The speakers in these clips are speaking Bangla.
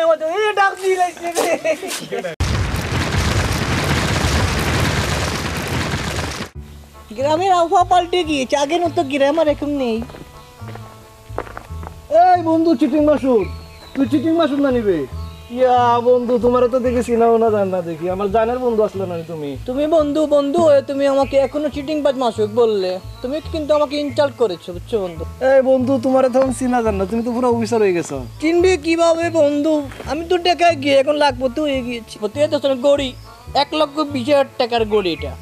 মতো এই ডাক দিয়ে লাগছে গ্রামের আবহাওয়া পাল্টে গিয়েছে আগের মতো গ্রাম আর এখন নেই এই বন্ধু চিটিং মাসুদ তুই চিটিং মাসুদ না নিবে ইয়া বন্ধু তোমার তো দেখেছি না জান না দেখি আমার জানের বন্ধু আসলে না তুমি বন্ধু বন্ধু হয়ে তুমি আমাকে এখনো চিটিং বাজ মাসুক বললে তুমি কিন্তু আমাকে ইনসাল্ট করেছো বুঝছো বন্ধু এই বন্ধু তোমার তো চিনা জান না তুমি তো পুরো অফিসার হয়ে গেছো চিনবে কিভাবে বন্ধু আমি তো টাকা গিয়ে এখন লাখপতি হয়ে গিয়েছি প্রতি গড়ি 1,20,000 টাকার গড়ি এটা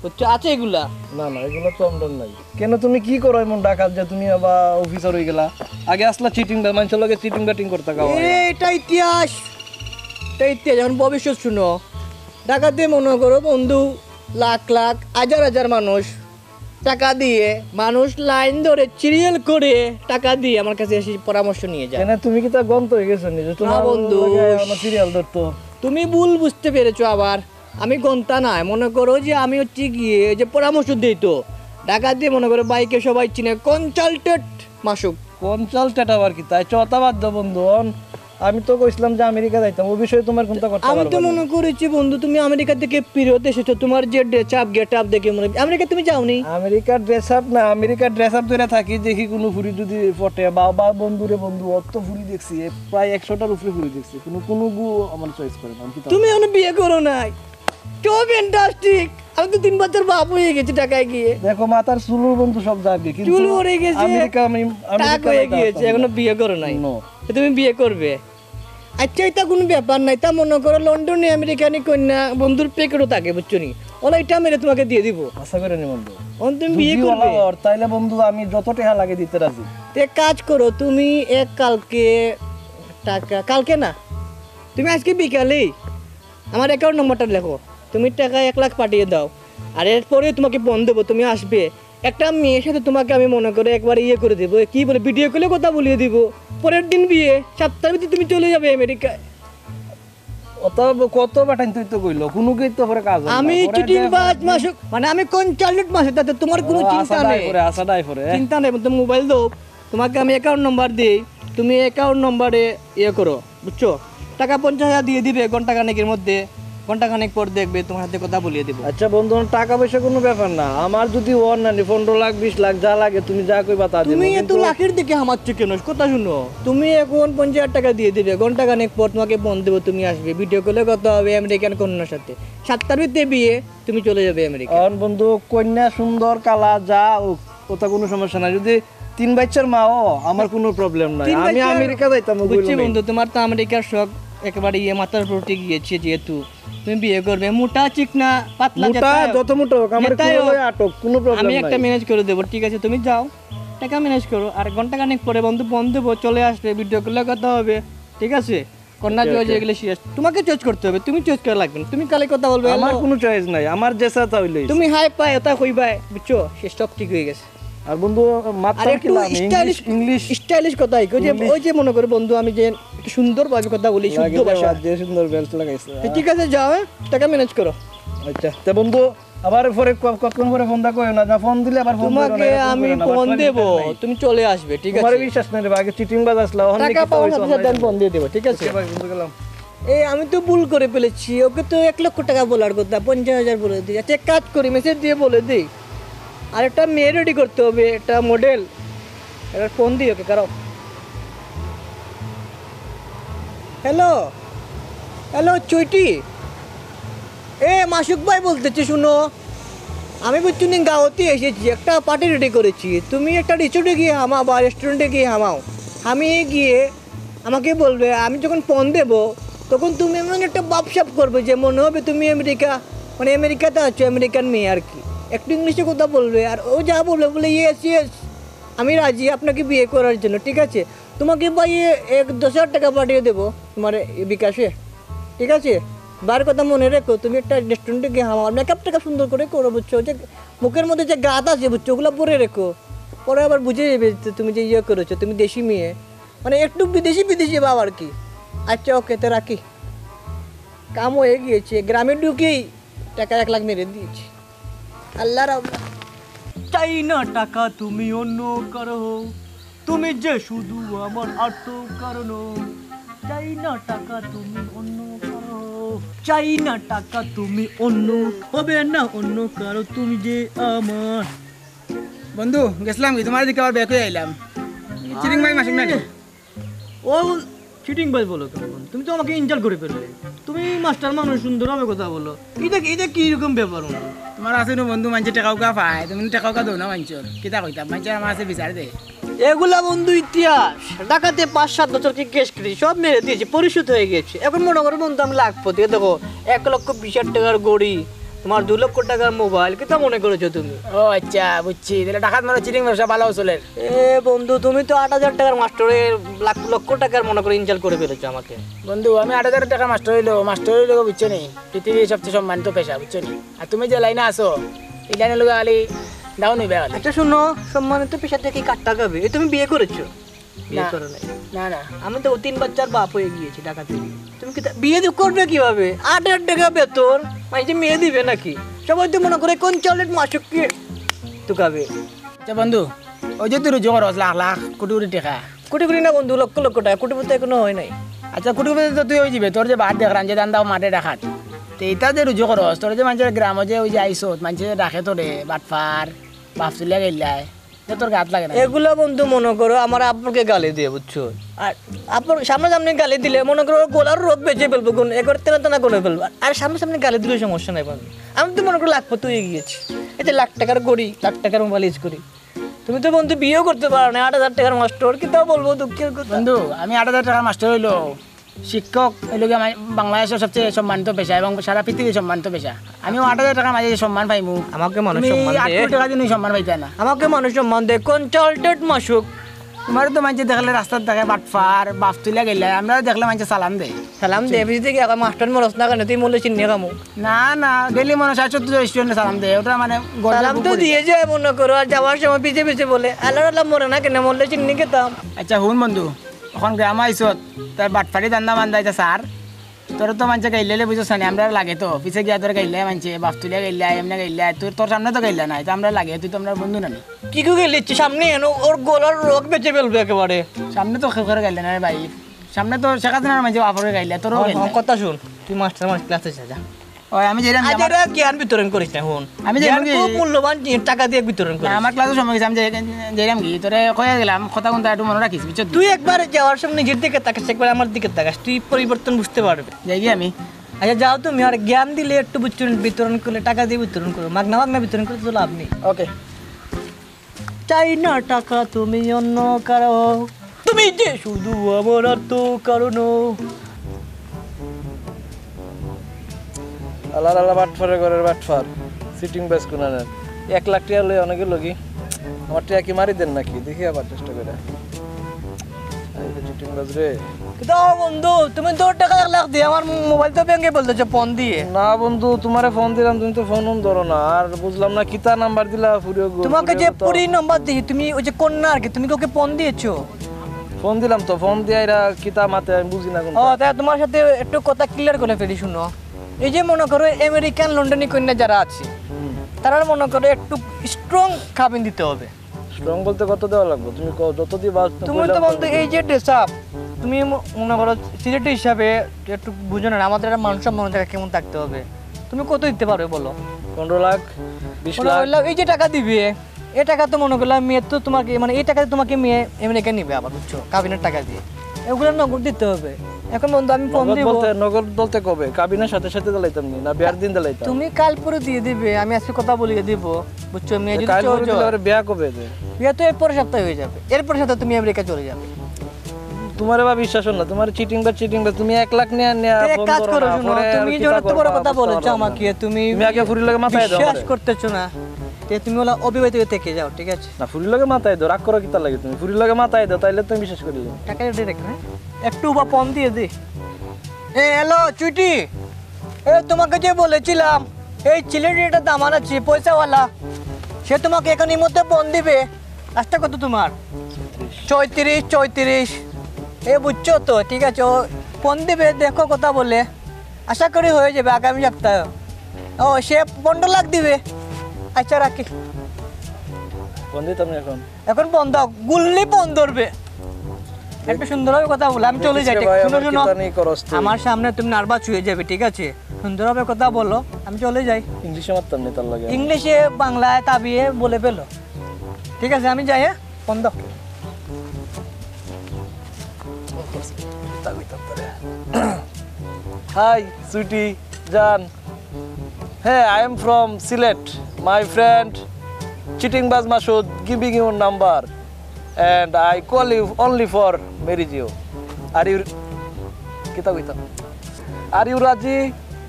বুঝছো আছে এগুলা না এগুলো চন্দন নাই কেন তুমি কি করো এমন ডাকাত যে তুমি আবার অফিসার হয়ে গেলা আগে আসলা চিটিং মানুষের লগে চিটিং ব্যাটিং করতে গাও এটা ইতিহাস যখন ভবিষ্যৎ শুনো ডাকাতে মনে করো বন্ধু লাখ লাখ হাজার মানুষ টাকা দিয়ে মানুষ লাইন ধরে সিরিয়াল করে টাকা দিয়ে আমার কাছে এসে পরামর্শ নিয়ে যায় কেন তুমি কি তা গন্ত হয়ে গেছো নিজে তোমার বন্ধু আমার সিরিয়াল ধরতো তুমি ভুল বুঝতে পেরেছো আবার আমি গন্তা নাই মনে করো যে আমি হচ্ছে গিয়ে যে পরামর্শ দিই তো টাকা দিয়ে মনে করো বাইকে সবাই চিনে কনসালটেন্ট মাসুক কনসালটেন্ট আবার কি তাই চতাবাদ বন্ধু আমি তো কইছিলাম যে আমেরিকা যাইতাম ওই বিষয়ে তোমার কোনটা কথা আমি তো মনে করেছি বন্ধু তুমি আমেরিকা থেকে ফিরত এসেছো তোমার যে গেট আপ দেখে মনে আমেরিকা তুমি যাওনি আমেরিকার ড্রেস আপ না আমেরিকার ড্রেস আপ ধরে থাকি দেখি কোনো ফুরি যদি ফটে বা বন্ধুরে বন্ধু অত ফুরি দেখছি প্রায় 100টার উপরে ফুরি দেখছি কোনো গু আমার চয়েস করে না তুমি এখনো বিয়ে করো নাই তো ফ্যান্টাস্টিক আমি তো 3 বছর বাপ হয়ে গেছি টাকায় গিয়ে দেখো মাথার চুলুর বন্ধু সব যাবে কিন্তু চুল উড়ে গেছে আমেরিকা টাকা হয়ে গিয়েছে এখনো বিয়ে করো নাই তুমি বিয়ে করবে আচ্ছা এটা কোনো ব্যাপার নাই তা মনে করো লন্ডনে আমেরিকানি কন্যা বন্ধুর পেকেটও থাকে বুঝছো নি ওলা এটা মেরে তোমাকে দিয়ে দিব আশা করে নি বন্ধু তুমি বিয়ে করবে তাইলে বন্ধু আমি যত টাকা লাগে দিতে রাজি তে কাজ করো তুমি কালকে টাকা কালকে না তুমি আজকে বিকালেই আমার অ্যাকাউন্ট নম্বরটা লেখো তুমি টাকা 1 লাখ পাঠিয়ে দাও আর এরপরে তোমাকে ফোন দেবো তুমি আসবে একটা মেয়ের সাথে তোমাকে আমি মনে করে একবার ইয়ে করে দেবো কি বলে ভিডিও কলে কথা বলিয়ে দিব পরের দিন বিয়ে সপ্তাহের ভিতরে তুমি চলে যাবে আমেরিকায় কত পাঠান তুই তো কইলো কোনো কি তো পরে কাজ আমি চিটিং বাজ মাসুক মানে আমি কনসালটেন্ট মাসুক তাতে তোমার কোনো চিন্তা নেই চিন্তা নেই তুমি মোবাইল দাও তোমাকে আমি অ্যাকাউন্ট নাম্বার দিই তুমি অ্যাকাউন্ট নম্বরে ইয়ে করো বুঝছো টাকা 50,000 দিয়ে দিবে ঘন্টাখানেকের মধ্যে ঘন্টাখানেক পর দেখবে তোমার হাতে কথা বলিয়ে দেবো আচ্ছা বন্ধু টাকা পয়সা কোনো ব্যাপার না আমার যদি ওর না 15 লাখ 20 লাখ যা লাগে তুমি যা কইবা তা দিবে তুমি এত লাখের দিকে হামাচ্ছ কেন কথা শুনো তুমি এখন 50,000 টাকা দিয়ে দিবে ঘন্টাখানেক পর তোমাকে ফোন দেবো তুমি আসবে ভিডিও কলে কথা হবে আমেরিকান কন্যার সাথে 7টার ভিতরে বিয়ে তুমি চলে যাবে আমেরিকা বন্ধু কন্যা সুন্দর কালা যা ওটা কোনো সমস্যা নাই যদি 3 বাচ্চার মাও আমার কোনো প্রবলেম নাই আমি আমেরিকা যাইতাম বুঝছি বন্ধু তোমার তো আমেরিকার শখ একেবারে ইয়ে মাথার উপর উঠে গিয়েছে যেহেতু তুমি বিয়ে করবে মোটা চিকনা পাতলা যত মোটা হোক আমার আটক কোনো প্রবলেম আমি একটা ম্যানেজ করে দেবো ঠিক আছে তুমি যাও টাকা ম্যানেজ করো আর ঘন্টাখানেক পরে বন্ধু ফোন দেবো চলে আসবে ভিডিও কলে কথা হবে ঠিক আছে কন্যা চয়েস হয়ে গেলে শেষ তোমাকে চয়েস করতে হবে তুমি চয়েস করা লাগবে না তুমি কালে কথা বলবে আমার কোনো চয়েস নাই আমার যেসা তা হইলে তুমি হাই পাই ওটা কইবাই বুঝছো শেষ সব ঠিক হয়ে গেছে আর বন্ধু মাত্র কি ইংলিশ স্টাইলিশ কথা ওই যে মনে করে বন্ধু আমি যে সুন্দর ভাবে কথা বলি শুদ্ধ ভাষা দিয়ে সুন্দর বেল্ট লাগাইছে ঠিক আছে যাও টাকা ম্যানেজ করো আচ্ছা তে বন্ধু আবার পরে কতক্ষণ পরে ফোন দা কইও না যা ফোন দিলে আবার ফোন তোমাকে আমি ফোন দেব তুমি চলে আসবে ঠিক আছে তোমার বিশ্বাস নাই রে আগে চিটিং বাজ আসলা ওখানে টাকা পাওয়ার সাথে দেন ফোন দিয়ে দেব ঠিক আছে ভাই বন্ধু গেলাম এই আমি তো ভুল করে ফেলেছি ওকে তো 1 লক্ষ টাকা বলার কথা 50,000 বলে দিই আচ্ছা কাজ করি মেসেজ দিয়ে বলে দিই আর একটা মেয়ে রেডি করতে হবে একটা মডেল একটা ফোন দিই ওকে কারো হ্যালো চুইটি মাসুক ভাই বলতেছি শুনো আমি বুঝছি নি গাঁওতে এসেছি একটা পার্টি রেডি করেছি তুমি একটা রিসোর্টে গিয়ে হামাও বা রেস্টুরেন্টে গিয়ে হামাও আমি গিয়ে আমাকে বলবে আমি যখন ফোন দেবো তখন তুমি এমন একটা বাপসাপ করবে যে মনে হবে তুমি আমেরিকাতে আছো আমেরিকান মেয়ে আর কি একটু ইংলিশে কথা বলবে আর ও যা বলবে বলে ইয়েস আমি রাজি আপনাকে বিয়ে করার জন্য ঠিক আছে তোমাকে ভাই 10,000 টাকা পাঠিয়ে দেবো তোমার বিকাশে ঠিক আছে বার কথা মনে রেখো তুমি একটা রেস্টুরেন্টে গিয়ে আমার মেকআপ টেকআপ সুন্দর করে করো বুঝছো যে মুখের মধ্যে যে গাত আছে বুঝছো ওগুলো পরে রেখো পরে আবার বুঝে যাবে তুমি যে ইয়ে করেছো তুমি দেশি মেয়ে মানে একটু বিদেশি ভাব আর কি আচ্ছা ওকে তো রাখি কাম হয়ে গিয়েছে গ্রামে ঢুকেই টাকা 1 লাখ মেরে দিয়েছি আল্লাহ চাই না টাকা তুমি অন্য করো তুমি যে শুধু আমার আর্ত কারণ চাই না টাকা তুমি অন্য কারো, চাই না টাকা তুমি অন্য, হবে না অন্য কারো, তুমি যে আমার। বন্ধু গেছিলাম কি তোমার দিকে আবার ব্যাক হয়ে আইলাম চিটিং ভাই মাসিক নাকি ও চিটিং ভাই বলো কেমন? তুমি তো আমাকে ইনসাল্ট করে ফেললে। তুমি মাস্টার মানুষ, সুন্দরভাবে কথা বলো। এটা কি রকম ব্যাপার? তোমার আছে না বন্ধু মানছে টেকাও কা পায় তুমি টেকাও কা দৌ না মানছর কিতা কইতাম মানছে আমার আছে বিচার দে এগুলা বন্ধু ইতিহাস। ডাকাতে 5-7 বছর কি কেস করি, সব মেরে দিয়েছে, পরিশোধ হয়ে গেছে। এখন মনে করো বন্ধু আমি লাখপতি। দেখো 1,20,000 টাকার গড়ি, তোমার 2 লক্ষ টাকার মোবাইল, কিতা মনে করেছো তুমি? ও আচ্ছা বুঝছি তাহলে ডাকাত মারো চিটিং ব্যবসা ভালো চলে এ বন্ধু তুমি তো 8,000 টাকার মাস্টারে লক্ষ টাকার মনে করে ইনসাল্ট করে ফেলেছো আমাকে। বন্ধু আমি 8,000 টাকা মাস্টার হইলো বুঝছো নি পৃথিবীর সবচেয়ে সম্মানিত পেশা বুঝছো নি আর তুমি যে লাইনে আছো এই লাইনে লোক খালি ডাউন হইবে খালি একটা শোনো, সম্মানিত পেশা থেকে কাট টাকাবে। এ তুমি বিয়ে করেছো? বিয়ে না। করো নাই? না না আমি তো 3 বাচ্চার বাপ হয়ে গিয়েছি ডাকাতে গিয়ে। তুমি কি বিয়ে করবে কিভাবে? 8,000 টাকা বেতন, মানে মেয়ে দিবে নাকি? সবাই তো মনে করে কোন চলেট মাসুক কি টুকাবে। আচ্ছা বন্ধু ওই যে তুই রুজু করস লাখ লাখ কোটি কোটি টাকা কোটি কোটি না বন্ধু, লক্ষ লক্ষ টাকা। কোটিপতি এখনো হয় নাই। আচ্ছা কোটি কোটি তো তুই ওই যাবে তোর যে বাদ দেখলাম যে দান দাও মাঠে ডাকাত তো এটা যে রুজু করস তোর যে মানুষের গ্রামে যে ওই যে আইসত মানুষের ডাকে তোরে বাটফার বাপ চুলিয়া গেলাই তোর গাত লাগে না এগুলো বন্ধু মনে করো আমার আব্বুকে গালি দিয়ে, বুঝছো? আর আপনার সামনে সামনে গালি দিলে মনে করো গোলার রোগ বেঁচে ফেলবো, কোন একবার তেনা তেনা করে ফেলবো। আর সামনে সামনে গালি দিলে সমস্যা নাই বন্ধু। আমি তো মনে করো লাখপতি হয়ে গিয়েছি। এতে লাখ টাকার গড়ি, লাখ টাকার মোবাইল ইউজ করি। তুমি তো বন্ধু বিয়েও করতে পারো না, 8,000 টাকার মাস্টার, কি তাও বলবো দুঃখের কথা। বন্ধু আমি 8,000 টাকার মাস্টার হইলো শিক্ষক হইলো গিয়ে বাংলাদেশের সবচেয়ে সম্মানিত পেশা এবং সারা পৃথিবীর সম্মানিত পেশা আমিও 8,000 টাকার মাঝে যে সম্মান পাইমু আমাকে মানুষ তুমি সম্মান 8 দেয়, কোটি টাকা দিয়ে সম্মান পাইতে না আমাকে মানুষ সম্মান দেয়। কনসালটেন্ট মাসুক তোমার তো মানুষ দেখলে রাস্তার দেখে বাটফার বাপ তুলিয়া গেলে আমরা দেখলে মানুষ সালাম দেয় সালাম দে বিজি থেকে মাস্টার মরস না কেন? তুই মূল্য চিনি কামু না না ডেলি মনে হয় 60-70 রেস্টুরেন্টে সালাম দেয় ওটা মানে সালাম তো দিয়ে যায় মনে করো, আর যাওয়ার সময় পিছে পিছে বলে আল্লাহ আল্লাহ মরে না কেন? মরলে চিনি খেতাম। আচ্ছা শুন বন্ধু এখন গ্রাম আইসত তার বাটফারি দান্দা বান্ধা এটা স্যার তোর তো মানুষে গাইলে বুঝছ না আমরা লাগে তো পিছে গিয়া তোর গাইলে মানছে বাপ তুলিয়া গাইলে এমনি গাইলে তোর সামনে তো গাইলে না এটা আমরা লাগে তুই তো আমরা বন্ধু নানি কি গেলে সামনে এনো ওর গোলার রোগ বেঁচে ফেলবে একেবারে। সামনে তো খেয়ে গাইলে না রে ভাই সামনে তো শেখাতে না মাঝে বাপরে গাইলে তোরও গাইলে কথা শুন, তুই মাস্টার মানুষ ক্লাসে যা। ওই আমি যেরাম আজ এরা জ্ঞান বিতরণ করিস না, হুন আমি জ্ঞান যেরকম খুব মূল্যবান জিনিস, টাকা দিয়ে বিতরণ করিস। আমার ক্লাসে সময় গেছে আমি যেরাম কি তোরে কয়ে গেলাম কথা কোনটা একটু মনে রাখিস বুঝছো তুই একবার যাওয়ার সময় নিজের দিকে তাকাস, একবার আমার দিকে তাকাস, তুই পরিবর্তন বুঝতে পারবে। যাই কি আমি আচ্ছা যাও তুমি, আর জ্ঞান দিলে একটু বিতরণ করলে, টাকা দিয়ে বিতরণ করো, মাগনা মাগনা বিতরণ করতে তো লাভ নেই। ওকে চাই না টাকা তুমি অন্য কারো, তুমি যে শুধু আমার আর তো কারণ। আল্লাহ আল্লাহ বাটফারে ঘরের বাটফার সিটিং বেস কোনানের 1 লাখ টাকা লই অনেকে লগি আমার টাকা কি মারি দেন নাকি দেখি আবার চেষ্টা করে সিটিং বেস রে দাও বন্ধু, তুমি 2 টাকা 1 লাখ দিয়ে আমার মোবাইল তো ব্যাংকে বলতেছো ফোন দিয়ে। না বন্ধু তোমারে ফোন দিলাম তুমি তো ফোন ধরো না আর বুঝলাম না কিতা নাম্বার দিলা ফুরিও তোমাকে যে পুরি নাম্বার দিই, তুমি ওই যে কন্যা আর কি, তুমি ওকে ফোন দিয়েছো? ফোন দিলাম তো ফোন দিয়া এরা কিতা মাতে আমি বুঝি না কোন ও তাই তোমার সাথে একটু কথা ক্লিয়ার করে ফেলি, শুনো। এই যে মনে করো আমেরিকান লন্ডনী কন্যা যারা আছে, তারা মনে করো একটু স্ট্রং খাবিন দিতে হবে। স্ট্রং বলতে কত দেওয়া লাগবে তুমি যত দিবা তুমি তো বন্ধু এই যে ড্রেস আপ, তুমি মনে করো সিলেটি হিসাবে একটু বুঝো না আমাদের একটা মানুষ সম্মান কেমন থাকতে হবে। তুমি কত দিতে পারবে বলো? 15 লাখ 20 লাখ 15 লাখ এই যে টাকা দিবে, এই টাকা তো মনে করলাম মেয়ে তো তোমাকে, মানে এই টাকা তোমাকে মেয়ে আমেরিকা নিবে আবার, বুঝছো? কাবিনের টাকা দিয়ে এগুলো নগদ দিতে হবে। এখন বন্ধু আমি ফোন দিব, নগদ বলতে কবে কাবিনের সাথে সাথে দিলাইতাম না বিয়ার দিন দিলাইতাম তুমি কাল পরে দিয়ে দিবে, আমি আজকে কথা বলিয়ে দিব, বুঝছো? মেয়ে যদি কাল চলে করে দিলে আবার বিয়া কবে দে বিয়ে তো এরপরে সপ্তাহে হয়ে যাবে, এরপরে সপ্তাহে তুমি আমেরিকা চলে যাবে। তোমার বা বিশ্বাস হল না তোমার চিটিং বা তুমি 1 লাখ নিয়ে তো এক কাজ করো, শুনো, তুমি যখন এত বড় কথা বলেছো আমাকে, তুমি আগে ফুরি লাগে মাথায় দাও বিশ্বাস করতেছো না, তুমি ওলা অবিবাহিত থেকে যাও, ঠিক আছে? না ফুরি লাগে মাথায় দাও রাগ করো কিতা লাগে তুমি ফুরি লাগে মাথায় দাও তাইলে তুমি বিশ্বাস করি টাকা ডিরেক্ট হ্যাঁ একটু বা পণ দিয়ে দে। হ্যালো চুটি, তোমাকে যে বলেছিলাম এই ছেলেটিটা দামান আছে পয়সাওয়ালা, সে তোমাকে এখানের মধ্যে পণ দিবে। লাস্টটা কত তোমার? 34 বুঝছো তো, ঠিক আছে? ও পণ দিবে, দেখো কথা বলে, আশা করি হয়ে যাবে আগামী সপ্তাহে। ও সে 15 লাখ দিবে। আচ্ছা রাখি, ফোন দিতাম এখন এখন বন্ধ, গুল্লি পণ ধরবে। একটা সুন্দরভাবে কথা বলো, আমি চলে যাই। ভাই, শুনো আমার শুনো, কিতা নিয়ে করস তুই? আমার সামনে তুমি নার্ভাস হয়ে যাবে, ঠিক আছে? সুন্দরভাবে কথা বলো, আমি চলে যাই। ইংলিশে মারতাম নি তার লাগে। ইংলিশে বাংলায় তাবিয়ে বলে ফেলো, ঠিক আছে? আমি যাই, হ্যাঁ, বন্ধ। হাই সুইটি জান, হ্যাঁ I am from Sylhet, my friend cheating বাজ Masud giving you number and I call you only for marriage you. Are you kita kita? Are you রাজি?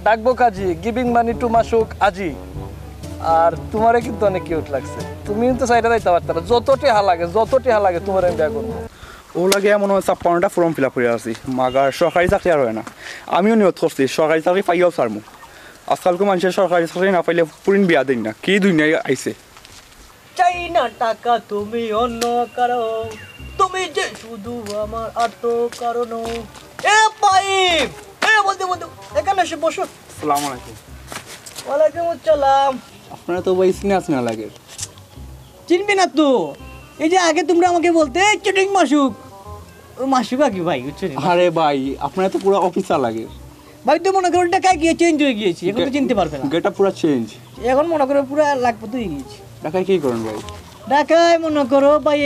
ডাকবো কাজী, গিভিং মানি টু মাসুক আজি। আর তোমারে কিন্তু অনেক কিউট লাগছে, তুমি তো সাইডে যাইতে পারতা না। যত টেহা লাগে তোমার আমি বিয়া করবো। ও লাগে মনে হয় 56টা ফর্ম ফিল আপ করে আছি, মাগার সরকারি চাকরি আর হয় না। আমিও নিয়ত করছি সরকারি চাকরি পাইয়াও ছাড়মু। আজকালকে মানুষের সরকারি চাকরি না পাইলে পুরিন বিয়া দিন না, কি দুনিয়ায় আইছে। চাই না টাকা তুমি অন্য কারো, তুমি যে শুধু আমার আর তো কারণ। এ পাইপ, এ বলতে বলতে এখানে এসে বসো। আসসালামু আলাইকুম। ওয়ালাইকুম আসসালাম। আপনারা তো ভাই সিনে আসনা লাগে, চিনবি না তো? এই যে আগে তোমরা আমাকে বলতে চিটিং মাসুক, ও মাসুকা কি ভাই? বুঝছো? আরে ভাই আপনারা তো পুরো অফিসার লাগে। ভাই তো মনে করো টাকায় গিয়ে চেঞ্জ হয়ে গিয়েছি, এখন তো চিনতে পারবে না। গেটটা পুরো চেঞ্জ। এখন মনে করো পুরো লাখপতি হয়ে গিয়েছি। ঢাকায় কি করেন ভাই? ঢাকায় মনে করো ভাই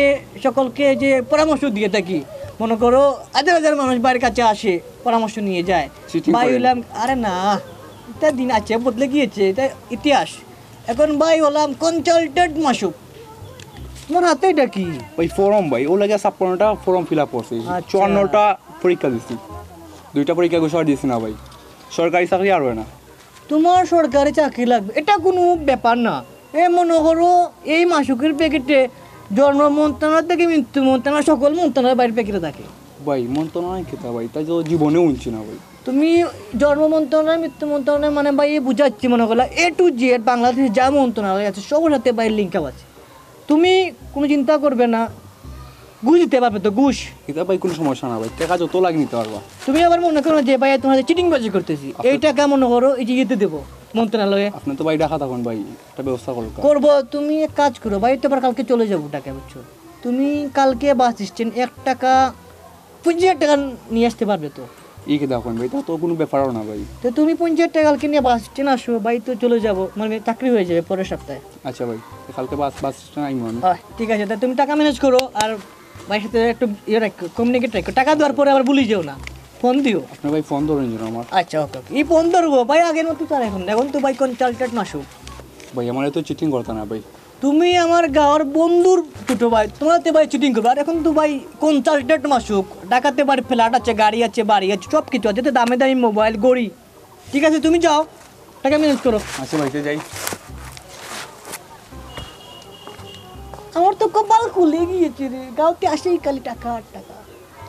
সকলকে যে পরামর্শ দিয়ে থাকি, মনে করো হাজার হাজার মানুষ বাড়ির কাছে আসে, পরামর্শ নিয়ে যায়। Cheating ভাই করেন? হলাম, আরে না, এটা দিন আছে, বদলে গিয়েছে, এটা ইতিহাস। এখন ভাই হলাম কনসালটেন্ট মাসুক। তোমার হাতে এটা কি? ভাই ফর্ম ভাই, ও লাগে 56টা ফর্ম ফিল আপ করছি, আচ্ছা। 54টা পরীক্ষা দিছি, 2টা পরীক্ষা ঘোষণা দিয়েছি না ভাই। সরকারি চাকরি আর হয় না। তোমার সরকারি চাকরি লাগবে এটা কোনো ব্যাপার না। এ মনে করো এই মাসুকের প্যাকেটে জন্ম মন্ত্রণালয় থেকে মৃত্যু মন্ত্রণালয়, সকল মন্ত্রণালয়ের বাইরের প্যাকেটে থাকে। ভাই মন্ত্রণালয় খেতা ভাই, তাই তো জীবনে উনছি না ভাই। তুমি জন্ম মন্ত্রণালয়, মৃত্যু মন্ত্রণালয় মানে ভাই বুঝাচ্ছি, মনে করলা A to Z বাংলাদেশে যা মন্ত্রণালয় আছে সবার সাথে ভাই লিঙ্ক আপ আছে। তুমি কোনো চিন্তা করবে না, ঘুষ দিতে পারবে তো, ঘুষ। এটা ভাই কোনো সমস্যা না ভাই, টাকা যত লাগে নিতে পারবা। তুমি আবার মনে করো যে ভাই তোমার চিটিং বাজি করতেছি, এই টাকা মনে করো এই যে ইয়েতে দেবো মন্ত্রণালয়ে। আপনি তো ভাই ঢাকা থাকুন ভাই, একটা ব্যবস্থা করুন। করবো, তুমি এক কাজ করো ভাই, তো আবার কালকে চলে যাবো টাকা, বুঝছো? তুমি কালকে বাস স্ট্যান্ড 1 টাকা 50 টাকা নিয়ে আসতে পারবে তো? ই কে দেখুন ভাই, তা তো কোনো ব্যাপারও না ভাই। তো তুমি 50 টাকা কালকে নিয়ে বাস স্ট্যান্ড আসো ভাই, তো চলে যাবো, মানে চাকরি হয়ে যাবে পরের সপ্তাহে। আচ্ছা ভাই, তো কালকে বাস স্ট্যান্ড আইমু আমি। ঠিক আছে, তা তুমি টাকা ম্যানেজ করো, আর ভাইয়ের সাথে একটু ইয়ে রাখো, কমিউনিকেট রাখো। টাকা দেওয়ার পরে আবার ভুলে যেও না, ফোন দিও। আপনি ভাই ফোন ধরেন যেন আমার। আচ্ছা ওকে ওকে, এই ফোন ধরবো ভাই, আগের মতো তো আর এখন তো ভাই কনসালটেন্ট মাসুক। ভাই আমার তো চিটিং করতে না ভাই। তুমি আমার গাঁর বন্ধুর ছোটো ভাই, তোমাতে ভাই চিটিং করবে, আর এখন তো ভাই কনসালটেন্ট মাসুক। ঢাকাতে বাড়ি, ফ্ল্যাট আছে, গাড়ি আছে, বাড়ি আছে, সব কিছু আছে, তো দামে দামি মোবাইল, গড়ি। ঠিক আছে, তুমি যাও, টাকা ম্যানেজ করো। আচ্ছা ভাই, যাই। আমার তো কপাল খুলে গিয়েছে রে, গাঁওতে আসেই খালি টাকা আর টাকা।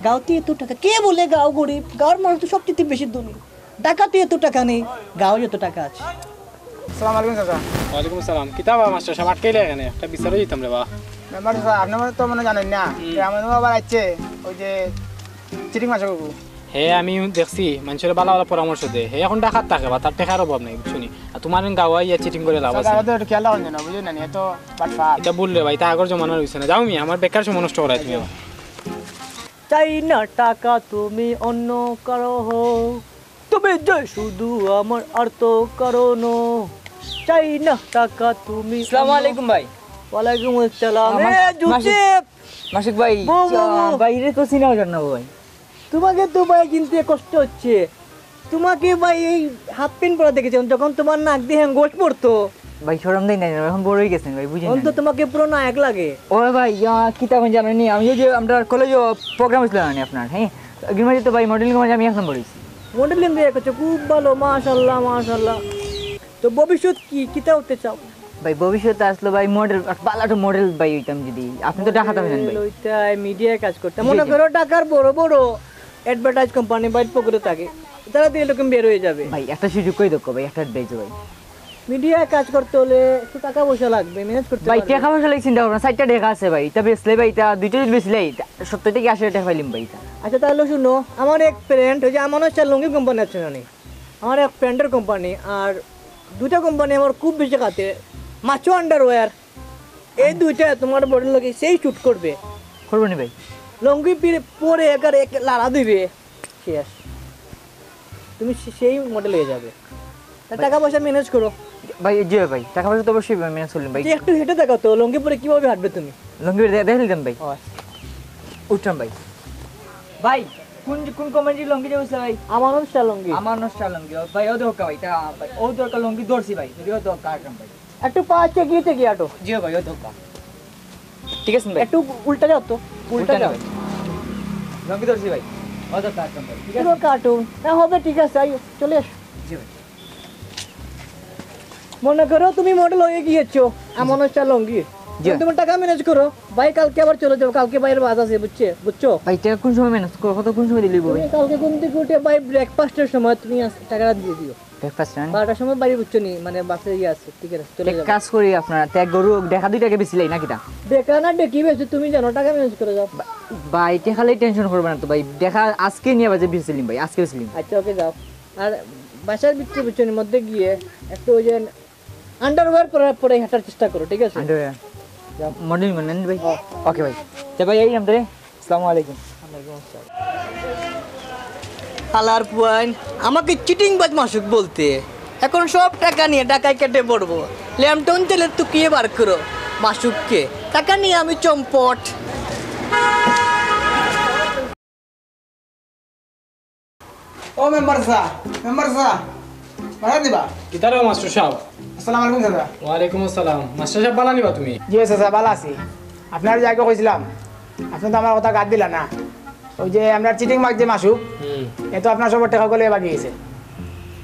গাঁওতে এত টাকা, কে বলে গাঁও গরিব? গাঁওর মানুষ তো সবচেয়ে বেশি ধনী। ঢাকাতে এত টাকা নেই, গাঁও এত টাকা আছে। আসসালামু আলাইকুম চাচা। ওয়ালাইকুম আসসালাম। কিতাব মাস্টার সাহেব আটকাইলে এখানে একটা বিচারও দিতাম রে বা। মেম্বার চাচা, আপনি তো মনে জানেন না যে আমাদের আবার আছে ওই যে চিটিং মাসুক। হে আমি দেখছি মানুষের ভালো ভালো পরামর্শ দেয়, হে এখন ডাকাত থাকে বা তার টেকার অভাব নেই, বুঝছো নি? আর তোমার গাওয়া ইয়া চিটিং করে লাভ আছে। আমাদের একটু খেয়াল রাখুন না, বুঝলেন না? এত বাটফা এটা বললে ভাই, তা আগর জমানো হয়েছে না। যাও মি, আমার বেকার সময় নষ্ট করাই তুমি। চাই না টাকা তুমি অন্য কারো হও, তুমি যে শুধু আমার আর তো কারণ। চাই না টাকা তুমি। আসসালামু আলাইকুম ভাই। ওয়ালাইকুম আসসালাম। মাসিক ভাই, বউ, বউ, বউ। বাইরে তো চিনাও জান না ভাই। তোমাকে তো ভাই চিনতে কষ্ট হচ্ছে। তোমাকে ভাই এই হাফ প্যান্ট পরা দেখেছেন যখন তোমার নাক দিয়ে গোশ পড়তো, ভাই শরম দেই না, এখন বড় হয়ে গেছেন ভাই, বুঝেন তখন তো তোমাকে পুরো নায়ক লাগে। ও ভাই কিতাব জানেনি, আমি ওই যে আমরা কলেজে প্রোগ্রাম ছিল না আপনার, হ্যাঁ গ্রিমাজে তো ভাই মডেলিং মাঝে আমি এখন পড়েছি। মডেলিং দিয়ে করছো, খুব ভালো, মাশাল্লাহ মাশাল্লাহ। তো ভবিষ্যৎ কি কিতা হতে চাও? ভাই ভবিষ্যতে আসলো ভাই মডেল, ভালো মডেল ভাই হইতাম যদি। আপনি তো ঢাকা থাকবেন ভাই। ওইটাই মিডিয়ায় কাজ করতাম। মনে করো ঢাকার বড় বড় অ্যাডভার্টাইজ কোম্পানি বাইরে পকেটে থাকে, তারা দিয়ে এরকম বের হয়ে যাবে। ভাই একটা সুযোগ কই দেখো ভাই, একটা অ্যাডভাইস ভাই। মিডিয়ায় কাজ করতে হলে একটু টাকা পয়সা লাগবে, ম্যানেজ করতে ভাই পারবে। টাকা পয়সা লাগে চিন্তা করো না, 4টা টাকা আছে ভাই, তা বেচলে ভাই, তা 2টা যদি বেচলে 70 থেকে 80 টাকা পাইলাম ভাই। আচ্ছা তাহলে শুনো, আমার এক ফ্রেন্ড, ওই যে আমার হচ্ছে লুঙ্গি কোম্পানি আছে না, আমার এক ফ্রেন্ডের কোম্পানি, আর 2টা কোম্পানি আমার খুব বেশি খাতে, মাছো আন্ডারওয়্যার, এই 2টা তোমার বডির লোকে সেই শুট করবে। করবো নি ভাই? লঙ্গি পরে একার লাড়া দিবে শেষ, তুমি সেই মডেল হয়ে যাবে। তা টাকা পয়সা ম্যানেজ করো ভাই। জি ভাই, টাকা পয়সা তো অবশ্যই মেনে চলবেন ভাই। যে একটু হেঁটে দেখো তো লঙ্গি পরে কিভাবে হাঁটবে তুমি। লঙ্গি দেখে দিতাম ভাই, উঠতাম ভাই। ভাই কোন কোন কোম্পানির লঙ্গি যাচ্ছে ভাই? আমার অনুষ্ঠান লঙ্গি, আমার নষ্ট লঙ্গি ভাই। ও দরকার ভাই, তা ভাই ও দরকার লঙ্গি ধরছি ভাই, যদিও দরকার আটলাম ভাই। একটু পা চেকিয়ে আটো। জি ভাই, ও দরকার। ঠিক আছে ভাই, একটু উল্টা যাও তো, উল্টা যাও। ভাই লঙ্গি ধরছি ভাই, ও দরকার আটলাম ভাই। ঠিক আছে পুরো কার্টুন না হবে, ঠিক আছে আই চলে এসো। জি ভাই। মনে করো তুমি মডেল হয়ে গিয়েছো আমার অনুষ্ঠান লঙ্গি, জি। তোমার টাকা ম্যানেজ করো ভাই, কালকে আবার চলে যাবো, কালকে বাইরের বাস আছে বুঝছো। ভাই টাকা কোন সময় ম্যানেজ করো, কত কোন সময় দিলি ভাই? তুমি কালকে ঘুম থেকে উঠে ভাই ব্রেকফাস্টের সময় তুমি টাকাটা দিয়ে দিও। ব্রেকফাস্ট না 12টার সময় বাড়ি বুঝছো নি, মানে বাসে আছে, ঠিক আছে চলে এক যাবো। কাজ করি আপনার, ত্যাগ গরু দেখা 2 টাকা বেশি লাই নাকি তা? দেখা না ডেকি বেশি, তুমি জানো টাকা ম্যানেজ করে যাও। ভাই দেখালেই টেনশন করবে না তো ভাই, দেখা আজকে নিয়ে বাজে বেশিলিম ভাই, আজকে বেশিলিম। আচ্ছা ওকে যাও। আর বাসার ভিতরে বুঝছো নি মধ্যে গিয়ে একটু ওই যে আন্ডারওয়্যার পরে হাঁটার চেষ্টা করো, ঠিক আছে। মডেল নেন ভাই। ওকে ভাই, তো ভাই এই আমাদের আসসালামু আলাইকুম। আলার পয়েন্ট আমাকে চিটিং বাজ মাসুক বলতে, এখন সব টাকা নিয়ে টাকায় কেটে পড়বো। ল্যামটন তেলের তুকিয়ে বার করো মাসুককে, টাকা নিয়ে আমি চম্পট। ও মেম্বার স্যার ভাড়া দিবা? কিতারে মাস্টার সাহেব? আসসালামু আলাইকুম দাদা। ওয়ালাইকুম আসসালাম। মাস্টার সাহেব বালা নিবা তুমি? জি চাচা ভালো আছি। আপনার যে আগে কইছিলাম, আপনি তো আমার কথা গাদ দিলা না। ওই যে আমরা চিটিং মার্ক যে মাসুক, এ তো আপনার সবার টাকা গলে বাকি গেছে।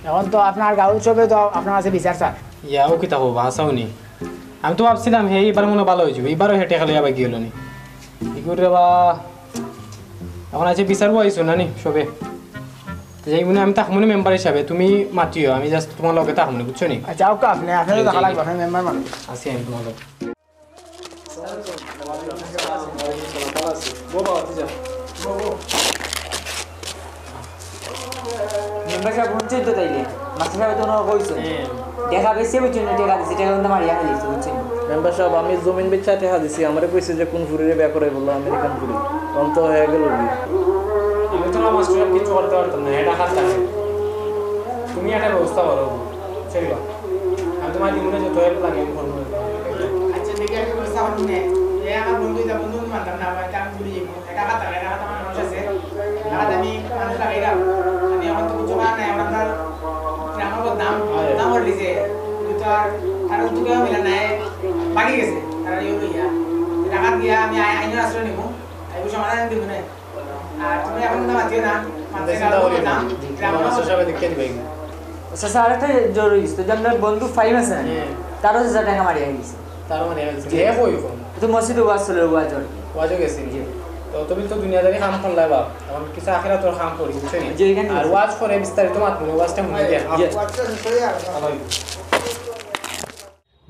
এখন তো আপনার গাঁও উৎসবে তো আপনার কাছে বিচার স্যার। ইয়াও কিতা হবো হাসাওনি। আমি তো ভাবছিলাম হে এবার মনে ভালো হয়ে যাবে, এবারও হেঁটে খালি আবার গিয়ে নি কি করে বা। এখন আছে বিচারবো আইসো না নি সবে, যাই মনে আমি তাক মনে মেম্বার হিসাবে তুমি মাতিও, আমি জাস্ট তোমার লগে তাক মনে বুঝছো নি। আচ্ছা ওকে, আপনি তো দেখা লাগবে, আপনি মেম্বার মানুষ। আসি আমি তোমার লগে। মেম্বার সাহেব বুঝছেন তো তাইলে, মাস্টার সাহেব তো ওনারা কইছে দেখা বেশি বুঝছেন না, টাকা দিছি, টাকা কিন্তু মারিয়া ফেলিছে বুঝছেন। মেম্বার সাহেব আমি জমিন বেচা টাকা দিছি, আমারে কইছে যে কোন ফুরিরে বিয়া করে বললো আমেরিকান ফুরি, তখন তো হয়ে গেল কি। আমি তোমার মাস্টার সাহেব কিছু করতে পারতাম না, এটা হাত থাকে, তুমি একটা ব্যবস্থা করো চলিব। আমি তোমার দিনে যত হেল্প লাগে আমি করবো। আচ্ছা দেখি আমি ব্যবস্থা করুন না। এ আমার বন্ধু যা বন্ধু মানতাম না, আমার কাম ভুলে যাবো। টাকা আমার মানুষ আছে, টাকা আমি মানুষ লাগাইলাম। আমি এখন তো কিছু না নাই, আমার আমার দাম হয়ে দিছে, আর দুটো মিলা নাই বাকি গেছে। তারা ইয়ে লইয়া টাকা দিয়া আমি আইনের আশ্রয় নিব, এই সমাধান দিব না। আর তুমি এখন না মাতিও না, মানতে মাস্টার সাহেব দেখে দিবে। আচ্ছা স্যার, একটা জরুরি তো যে আপনার বন্ধু 5 আছে না, তারও 1000 টাকা মারিয়া গেছে। তার মানে হে হই কোন তো মসজিদে ওয়াজ চলে, ওয়াজ আর কি। ওয়াজে গেছি। তো তুমি তো দুনিয়াদারি কাম করলা বা, এখন কিছু আখিরা তোর কাম করি বুঝছো নি। জি, এখানে আর ওয়াজ করে বিস্তারিত মাতমু, ওয়াজটা মনে দিয়া।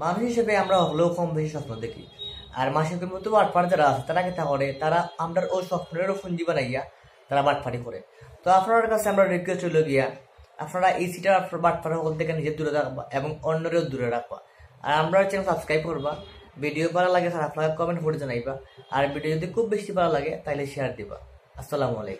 মানুষ হিসেবে আমরা হলেও কম বেশি স্বপ্ন দেখি, আর মাসের মতো বাটপাড়া যারা আছে তারা কেটা করে, তারা আমরা ওই স্বপ্নেরও পুঞ্জি বানাইয়া তারা বাটপাড়ি করে। তো আপনার কাছে আমরা রিকোয়েস্ট হইল গিয়া, আপনারা এই সিটার আপনার বাটপাড়া হল থেকে নিজের দূরে রাখবা এবং অন্যরেও দূরে রাখবা। আর আমরা চ্যানেল সাবস্ক্রাইব করবা, ভিডিও ভালো লাগে আপনারা কমেন্ট করে জানাইবা, আর ভিডিও যদি খুব বেশি ভালো লাগে তাহলে শেয়ার দিবা। আসসালামু আলাইকুম।